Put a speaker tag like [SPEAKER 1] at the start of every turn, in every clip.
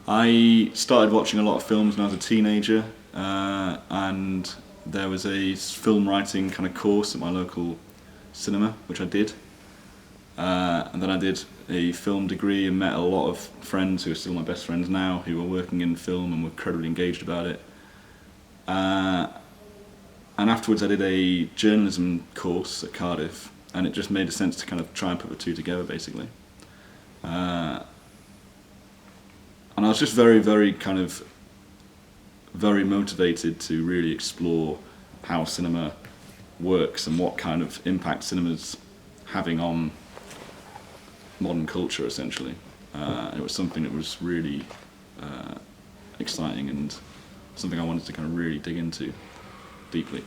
[SPEAKER 1] I started watching a lot of films when I was a teenager, and there was a film writing kind of course at my local cinema, which I did. And then I did a film degree and met a lot of friends who are still my best friends now, who are working in film and were incredibly engaged about it. And afterwards I did a journalism course at Cardiff, and it just made sense to kind of try and put the two together, basically. And I was just very, very motivated to really explore how cinema works and what kind of impact cinema's having on modern culture, essentially. It was something that was really exciting and something I wanted to kind of really dig into deeply.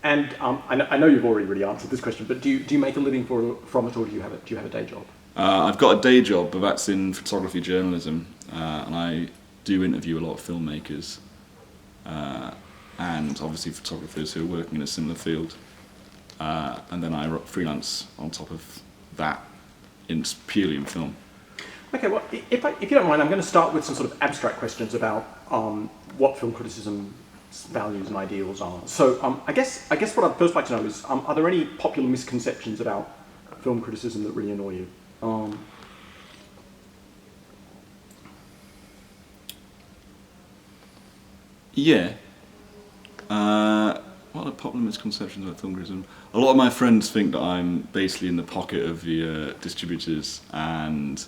[SPEAKER 2] And I know you've already really answered this question, but do you make a living from it, or do you have a day job?
[SPEAKER 1] I've got a day job, but that's in photography journalism, and I do interview a lot of filmmakers and obviously photographers who are working in a similar field, and then I freelance on top of that, purely in film.
[SPEAKER 2] Okay, well, if you don't mind, I'm going to start with some sort of abstract questions about what film criticism's values and ideals are. So I guess what I'd first like to know is, are there any popular misconceptions about film criticism that really annoy you?
[SPEAKER 1] Yeah. What are popular misconceptions about film criticism? A lot of my friends think that I'm basically in the pocket of the distributors, and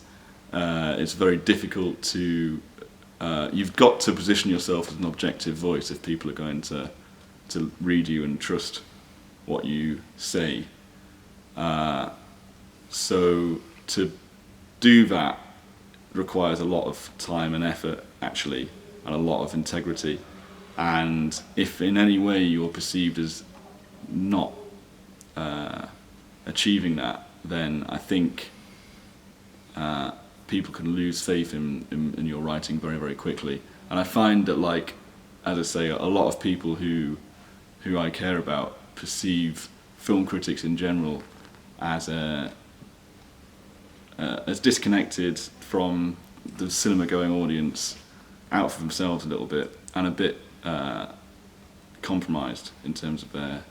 [SPEAKER 1] it's very difficult to... you've got to position yourself as an objective voice if people are going to read you and trust what you say. So to do that requires a lot of time and effort, actually, and a lot of integrity. And if in any way you're perceived as not achieving that, then I think people can lose faith in your writing very, very quickly. And I find that, like, as I say, a lot of people who I care about perceive film critics in general as disconnected from the cinema-going audience, out for themselves a little bit, and a bit compromised in terms of their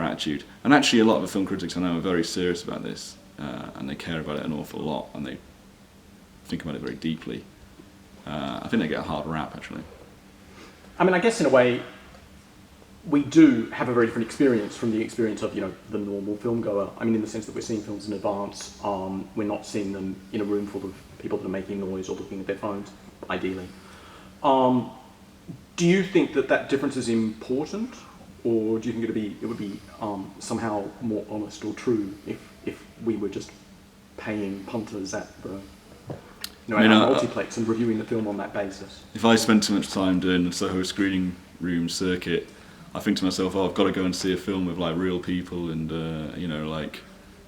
[SPEAKER 1] attitude. And actually, a lot of the film critics I know are very serious about this, and they care about it an awful lot, and they think about it very deeply. I think they get a hard rap, actually.
[SPEAKER 2] I mean, I guess in a way, we do have a very different experience from the experience of, the normal film goer. I mean, in the sense that we're seeing films in advance, we're not seeing them in a room full of people that are making noise or looking at their phones, ideally. Do you think that difference is important, or do you think it would be somehow more honest or true if we were just paying punters at the multiplex and reviewing the film on that basis?
[SPEAKER 1] If I spend too much time doing the Soho screening room circuit, I think to myself, I've got to go and see a film with like real people and like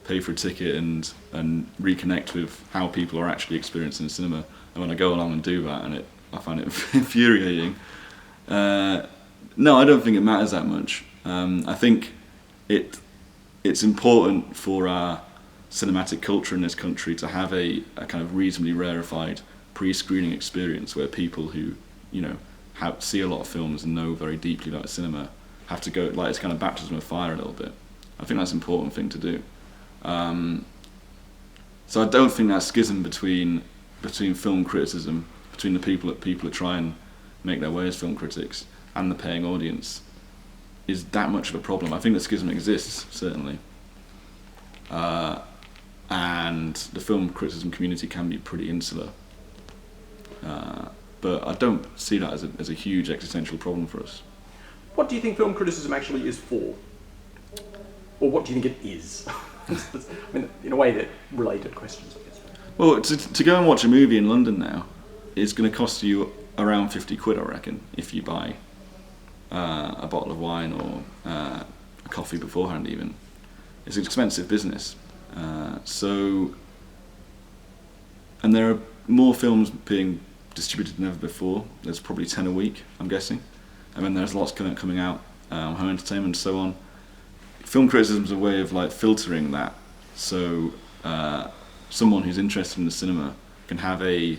[SPEAKER 1] pay for a ticket and reconnect with how people are actually experiencing the cinema. And when I go along and do that, and I find it infuriating. No, I don't think it matters that much. I think it's important for our cinematic culture in this country to have a kind of reasonably rarefied pre-screening experience where people who see a lot of films and know very deeply about cinema have to go, like, it's kind of baptism of fire a little bit. I think that's an important thing to do. So I don't think that schism between film criticism, between the people that try and make their way as film critics and the paying audience, is that much of a problem. I think the schism exists, certainly. And the film criticism community can be pretty insular. But I don't see that as a huge existential problem for us.
[SPEAKER 2] What do you think film criticism actually is for? Or what do you think it is? I mean, in a way, they're related questions, I guess.
[SPEAKER 1] Well, to go and watch a movie in London now is going to cost you around 50 quid, I reckon, if you buy a bottle of wine or a coffee beforehand even. It's an expensive business. And there are more films being distributed than ever before. There's probably 10 a week, I'm guessing. And then there's lots coming out, home entertainment and so on. Film criticism is a way of like filtering that, so someone who's interested in the cinema can have a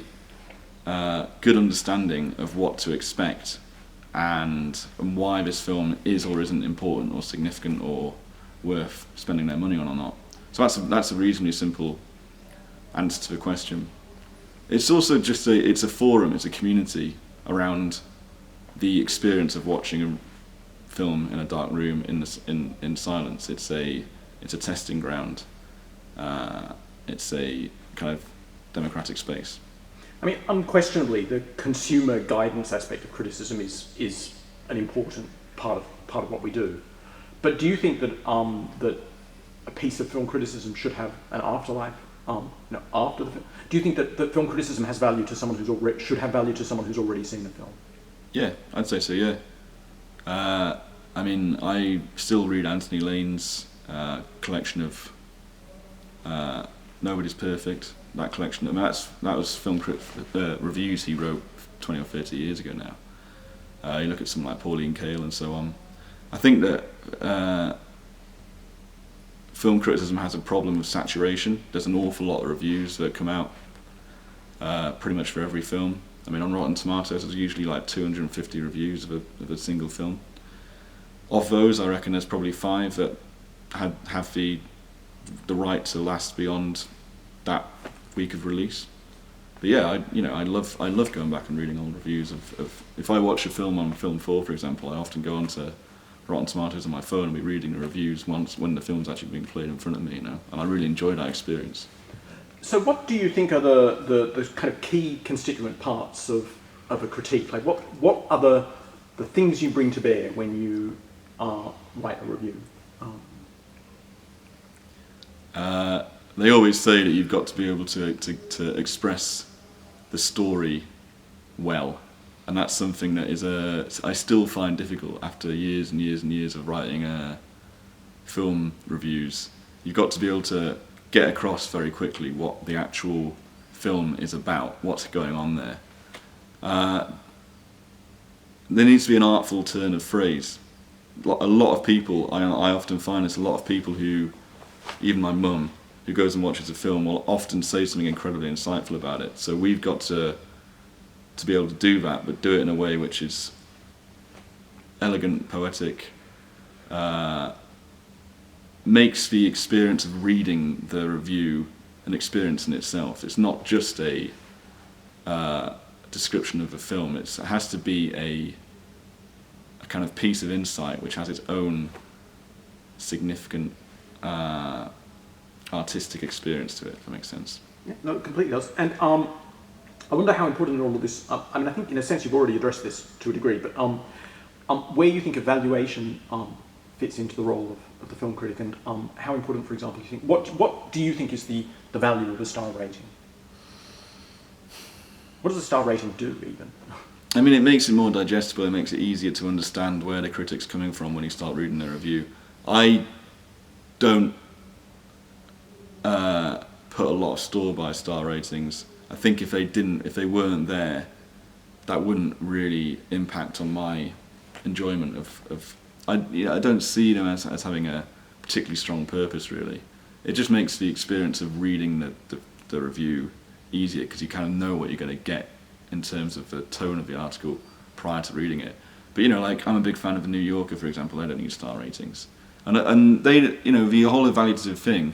[SPEAKER 1] good understanding of what to expect and why this film is or isn't important or significant or worth spending their money on or not. So that's a reasonably simple answer to the question. It's also just it's a forum, it's a community around the experience of watching a film in a dark room in silence. It's a testing ground. It's a kind of democratic space.
[SPEAKER 2] I mean, unquestionably, the consumer guidance aspect of criticism is an important part of what we do. But do you think that that a piece of film criticism should have an afterlife? After the film? Do you think that film criticism has value to someone should have value to someone who's already seen the film?
[SPEAKER 1] Yeah, I'd say so. Yeah. I mean, I still read Anthony Lane's collection of Nobody's Perfect. That collection. I mean, that was film reviews he wrote 20 or 30 years ago now. You look at someone like Pauline Kael and so on. I think that film criticism has a problem with saturation. There's an awful lot of reviews that come out pretty much for every film. I mean, on Rotten Tomatoes, there's usually like 250 reviews of a single film. Of those, I reckon there's probably 5 that have the right to last beyond that week of release. But yeah, I love going back and reading old reviews of if I watch a film on Film 4, for example, I often go onto Rotten Tomatoes on my phone and be reading the reviews when the film's actually being played in front of me, and I really enjoy that experience.
[SPEAKER 2] So what do you think are the kind of key constituent parts of a critique? Like what are the things you bring to bear when you write a review?
[SPEAKER 1] They always say that you've got to be able to express the story well, and that's something that I still find difficult after years and years and years of writing film reviews. You've got to be able to get across very quickly what the actual film is about, what's going on there. There needs to be an artful turn of phrase. A lot of people, I often find this, a lot of people who, even my mum, who goes and watches a film, will often say something incredibly insightful about it. So we've got to be able to do that, but do it in a way which is elegant, poetic, makes the experience of reading the review an experience in itself. It's not just a description of a film. It has to be a kind of piece of insight which has its own significant artistic experience to it, if that makes sense.
[SPEAKER 2] Yeah, no, it completely does. And I wonder how important in all of this, I mean, I think in a sense you've already addressed this to a degree, but where you think evaluation fits into the role of the film critic, and how important, for example, you think, what do you think is the value of a star rating? What does a star rating do, even?
[SPEAKER 1] I mean, it makes it more digestible, it makes it easier to understand where the critic's coming from when you start reading their review. I don't put a lot of store by star ratings. I think if they weren't there, that wouldn't really impact on my enjoyment of I don't see them as having a particularly strong purpose, really. It just makes the experience of reading the review easier, because you kind of know what you're going to get in terms of the tone of the article prior to reading it. But like, I'm a big fan of The New Yorker, for example. They don't need star ratings, and they, the whole evaluative thing.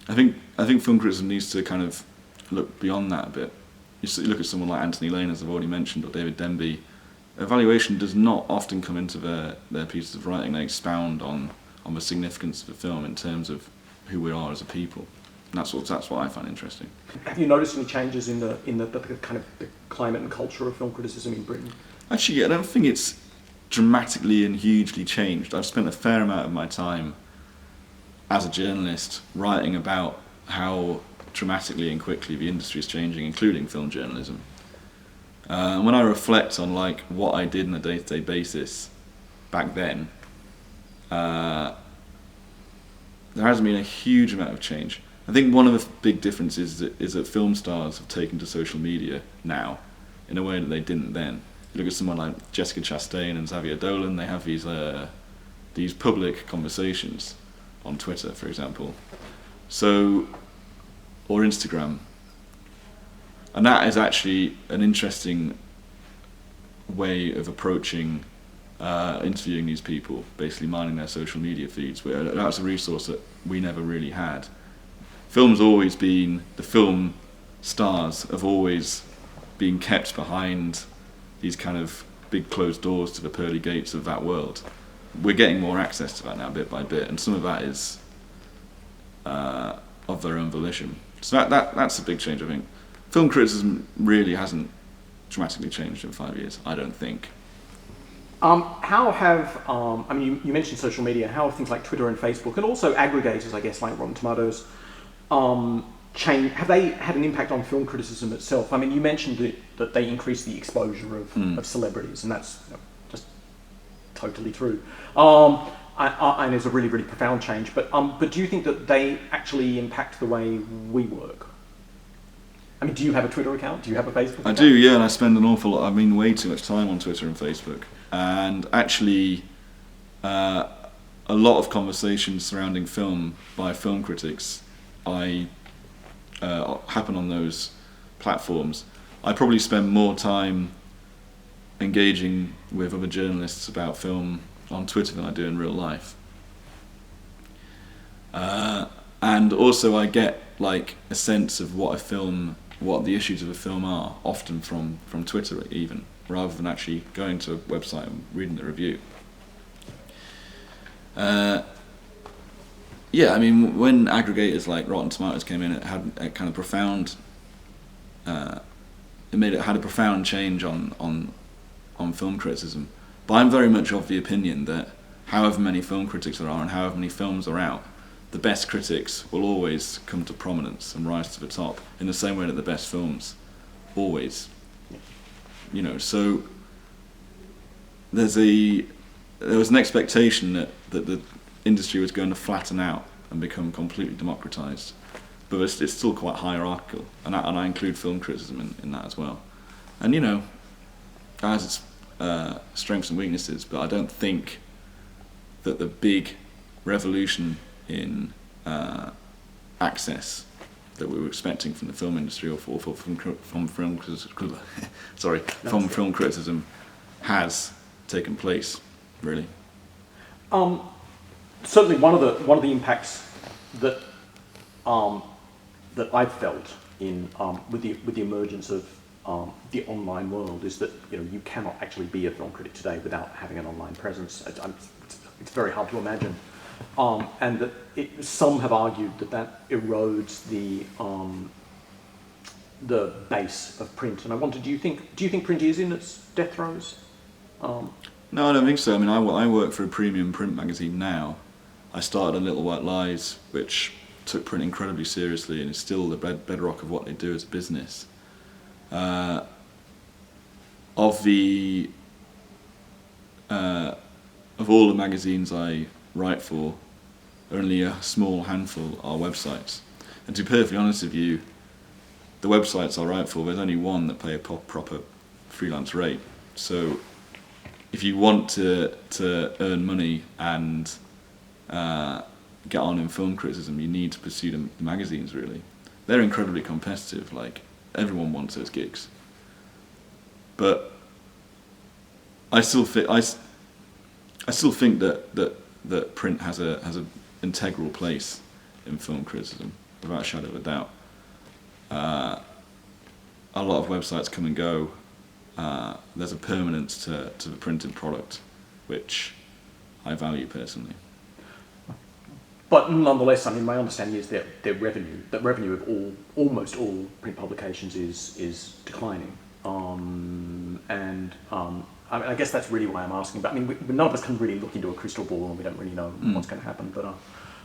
[SPEAKER 1] I think film criticism needs to kind of look beyond that a bit. You look at someone like Anthony Lane, as I've already mentioned, or David Denby. Evaluation does not often come into their pieces of writing. They expound on the significance of the film in terms of who we are as a people. And that's what I find interesting.
[SPEAKER 2] Have you noticed any changes in the kind of the climate and culture of film criticism in Britain?
[SPEAKER 1] Actually, I don't think it's dramatically and hugely changed. I've spent a fair amount of my time as a journalist writing about how dramatically and quickly the industry is changing, including film journalism. And when I reflect on what I did on a day-to-day basis back then, there hasn't been a huge amount of change. I think one of the big differences is that film stars have taken to social media now in a way that they didn't then. You look at someone like Jessica Chastain and Xavier Dolan, they have these public conversations on Twitter, for example. So, or Instagram. And that is actually an interesting way of approaching interviewing these people, basically mining their social media feeds. That's a resource that we never really had. Film's always been, the film stars have always been kept behind these kind of big closed doors to the pearly gates of that world. We're getting more access to that now bit by bit, and some of that is of their own volition. So that's a big change, I think. Film criticism really hasn't dramatically changed in 5 years, I don't think.
[SPEAKER 2] How have, I mean, you mentioned social media, how have things like Twitter and Facebook, and also aggregators, I guess, like Rotten Tomatoes, changed? Have they had an impact on film criticism itself? I mean, you mentioned that they increase the exposure of celebrities, and that's just totally true. And it's a really, really profound change. But do you think that they actually impact the way we work? I mean, do you have a Twitter account? Do you have a Facebook account?
[SPEAKER 1] I do, yeah, and I spend an awful lot, I mean, way too much time on Twitter and Facebook. And actually, a lot of conversations surrounding film by film critics happen on those platforms. I probably spend more time engaging with other journalists about film on Twitter than I do in real life. And also I get like a sense of what the issues of a film are, often from Twitter even, rather than actually going to a website and reading the review. Yeah, I mean, when aggregators like Rotten Tomatoes came in, it had a kind of profound. Had a profound change on film criticism. But I'm very much of the opinion that however many film critics there are and however many films are out, the best critics will always come to prominence and rise to the top in the same way that the best films always. You know, so there was an expectation that the industry was going to flatten out and become completely democratized, but it's still quite hierarchical, and I include film criticism in that as well. And you know, it has its strengths and weaknesses, but I don't think that the big revolution in access that we were expecting from the film industry or from film criticism has taken place, really.
[SPEAKER 2] Certainly, one of the impacts that that I've felt in with the emergence of the online world is that you cannot actually be a film critic today without having an online presence. It's very hard to imagine, and that some have argued that erodes the base of print. And I wondered, do you think print is in its death throes?
[SPEAKER 1] No, I don't think so. I mean, I work for a premium print magazine now. I started on Little White Lies, which took print incredibly seriously and is still the bedrock of what they do as a business. Of all the magazines I write for, only a small handful are websites. And to be perfectly honest with you, the websites I write for, there's only one that pay a proper freelance rate. So if you want to earn money and get on in film criticism, you need to pursue the magazines, really. They're incredibly competitive, like everyone wants those gigs. But I still think that print has an integral place in film criticism, without a shadow of a doubt. A lot of websites come and go. There's a permanence to the printed product, which I value personally.
[SPEAKER 2] But nonetheless, I mean, my understanding is that revenue of almost all print publications is declining. I mean, I guess that's really why I'm asking. But I mean, none of us can really look into a crystal ball, and we don't really know what's going to happen. But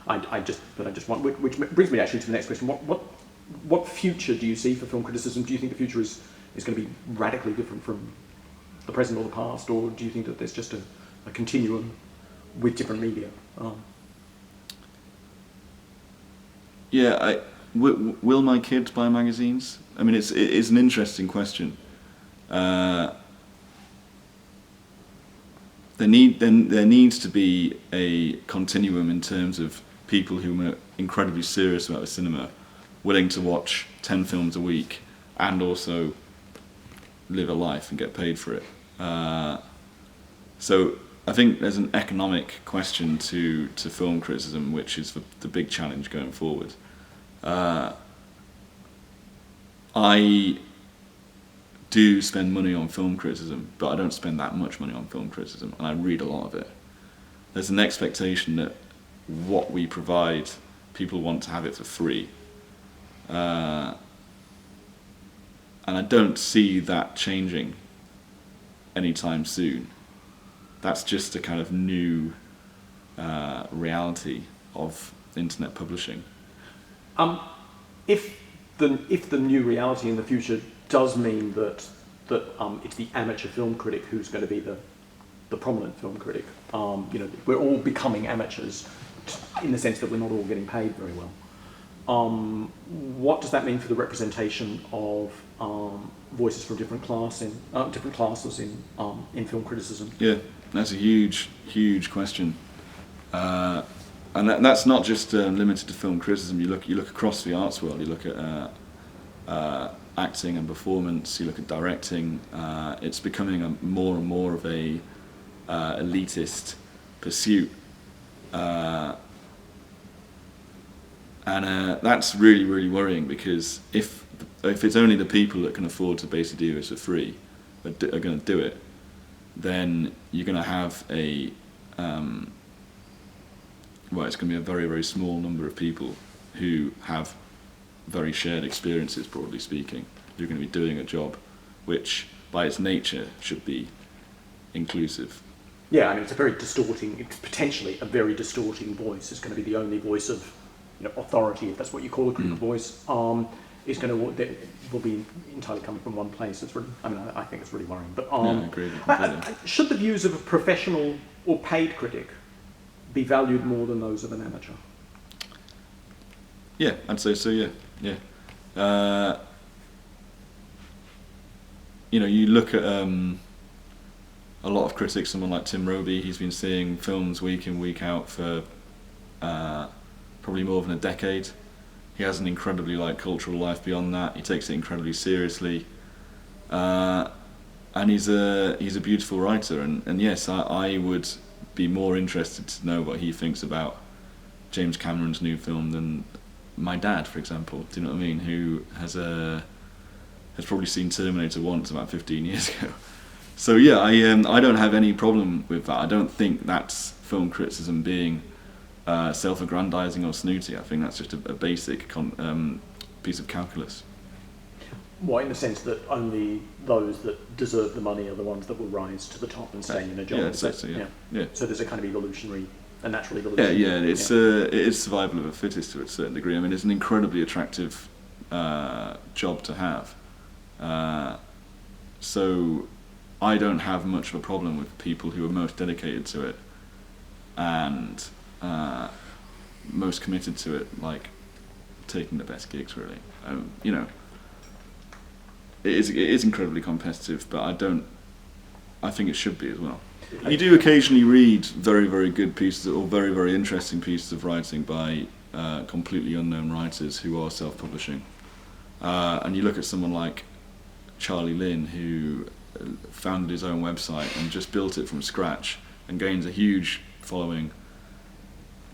[SPEAKER 2] I just want, which brings me actually to the next question. What future do you see for film criticism? Do you think the future is going to be radically different from the present or the past, or do you think that there's just a continuum with different media?
[SPEAKER 1] Yeah, will my kids buy magazines? I mean, it's an interesting question. There needs to be a continuum in terms of people who are incredibly serious about the cinema, willing to watch 10 films a week and also live a life and get paid for it. So I think there's an economic question to film criticism, which is the big challenge going forward. I do spend money on film criticism, but I don't spend that much money on film criticism, and I read a lot of it. There's an expectation that what we provide, people want to have it for free. And I don't see that changing anytime soon. That's just a kind of new reality of internet publishing.
[SPEAKER 2] If the new reality in the future does mean that it's the amateur film critic who's going to be the prominent film critic, we're all becoming amateurs in the sense that we're not all getting paid very well. What does that mean for the representation of voices from different classes in film criticism?
[SPEAKER 1] Yeah, that's a huge question, and that's not just limited to film criticism. You look across the arts world. You look at acting and performance. You look at directing. It's becoming more and more of a elitist pursuit. And that's really, really worrying, because if it's only the people that can afford to basically do this for free are going to do it, then you're going to have it's going to be a very, very small number of people who have very shared experiences, broadly speaking, who are going to be doing a job which, by its nature, should be inclusive.
[SPEAKER 2] Yeah, I mean, it's potentially a very distorting voice. It's going to be the only voice of authority, if that's what you call a critical voice, will be entirely coming from one place. It's really, I think it's really worrying. But
[SPEAKER 1] I agree.
[SPEAKER 2] Should the views of a professional or paid critic be valued more than those of an amateur?
[SPEAKER 1] Yeah, I'd say so. Yeah. You look at a lot of critics. Someone like Tim Roby, he's been seeing films week in, week out for probably more than a decade. He has an incredibly cultural life beyond that. He takes it incredibly seriously, and he's a beautiful writer. And yes, I would be more interested to know what he thinks about James Cameron's new film than my dad, for example. Do you know what I mean? Who has probably seen Terminator once about 15 years ago. So yeah, I don't have any problem with that. I don't think that's film criticism being self-aggrandizing or snooty. I think that's just a basic piece of calculus.
[SPEAKER 2] Well, in the sense that only those that deserve the money are the ones that will rise to the top and stay in a job.
[SPEAKER 1] Yeah, so
[SPEAKER 2] there's a kind of a natural evolution.
[SPEAKER 1] Yeah. It is survival of the fittest to a certain degree. I mean, it's an incredibly attractive job to have. So I don't have much of a problem with people who are most dedicated to it and most committed to it, taking the best gigs, really. It is incredibly competitive, but I think it should be as well. You do occasionally read very, very good pieces or very, very interesting pieces of writing by completely unknown writers who are self-publishing. And you look at someone like Charlie Lynn, who founded his own website and just built it from scratch and gains a huge following,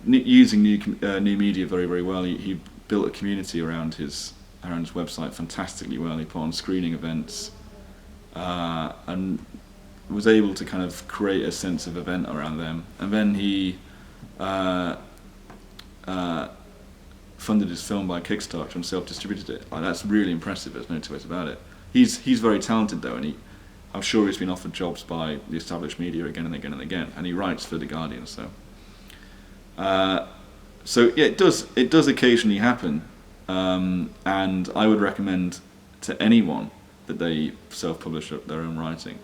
[SPEAKER 1] using new media very, very well. He built a community around his website fantastically well. He put on screening events and was able to kind of create a sense of event around them. And then he funded his film by Kickstarter and self-distributed it. That's really impressive. There's no two ways about it. He's very talented though, and I'm sure he's been offered jobs by the established media again and again and again. And he writes for The Guardian, so yeah, it does occasionally happen. And I would recommend to anyone that they self-publish their own writing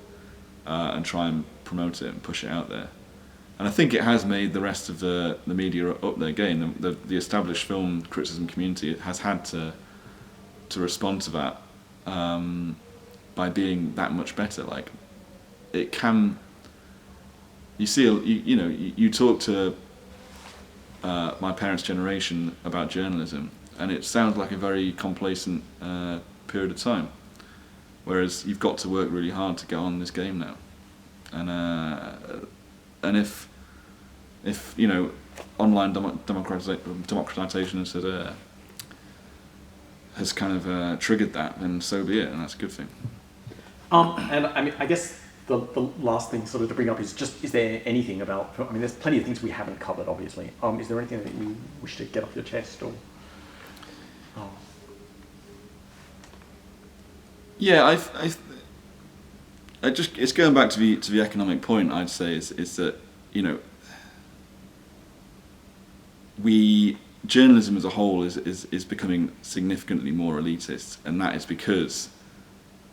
[SPEAKER 1] and try and promote it and push it out there. And I think it has made the rest of the media up their game. The established film criticism community has had to respond to that by being that much better. It can. You see, you talk to my parents' generation about journalism, and it sounds like a very complacent period of time. Whereas you've got to work really hard to get on this game now, and if you know, online democratization has kind of triggered that, then so be it, and that's a good thing.
[SPEAKER 2] And I mean, I guess the last thing sort of to bring up is just, is there anything about, I mean, there's plenty of things we haven't covered, obviously. Is there anything that you wish to get off your chest, or? Oh.
[SPEAKER 1] Yeah, I just, it's going back to the economic point. I'd say is that, you know, journalism as a whole is becoming significantly more elitist, and that is because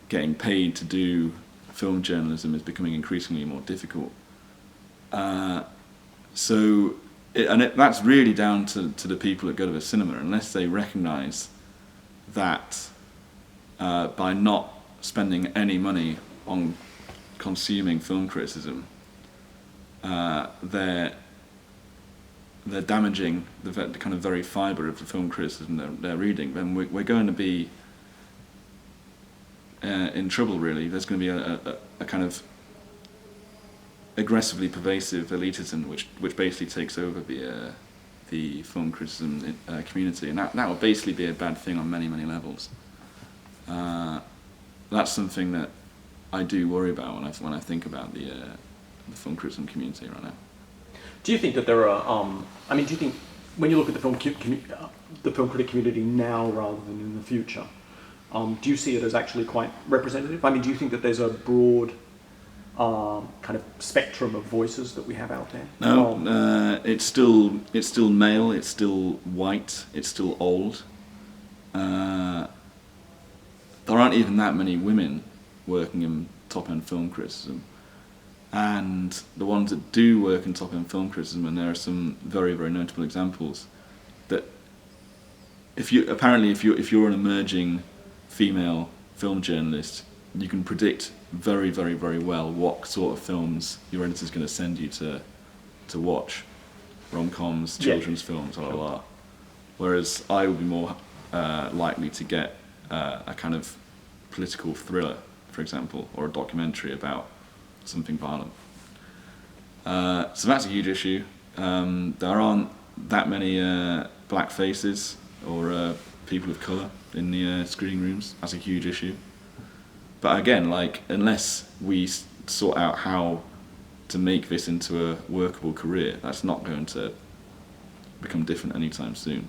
[SPEAKER 1] getting paid to do film journalism is becoming increasingly more difficult. That's really down to the people that go to the cinema, unless they recognise that by not spending any money on consuming film criticism, they're damaging the kind of very fibre of the film criticism they're reading. Then we're going to be in trouble, really. There's going to be a kind of aggressively pervasive elitism which basically takes over the film criticism community, and that will basically be a bad thing on many levels. That's something that I do worry about when I think about the film criticism community right now.
[SPEAKER 2] Do you think that there are? I mean, do you think when you look at the film critic community now rather than in the future, do you see it as actually quite representative? I mean, do you think that there's a broad kind of spectrum of voices that we have out there?
[SPEAKER 1] No, it's still male, it's still white, it's still old. There aren't even that many women working in top-end film criticism. And the ones that do work in top-end film criticism, and there are some very notable examples, that if you're an emerging female film journalist, you can predict very well what sort of films your editor's going to send you to watch. Rom-coms, children's films, blah, blah, blah. Whereas I would be more likely to get a kind of political thriller, for example, or a documentary about something violent. So that's a huge issue. There aren't that many black faces or people of colour in the screening rooms. That's a huge issue. But again, unless we sort out how to make this into a workable career, that's not going to become different anytime soon.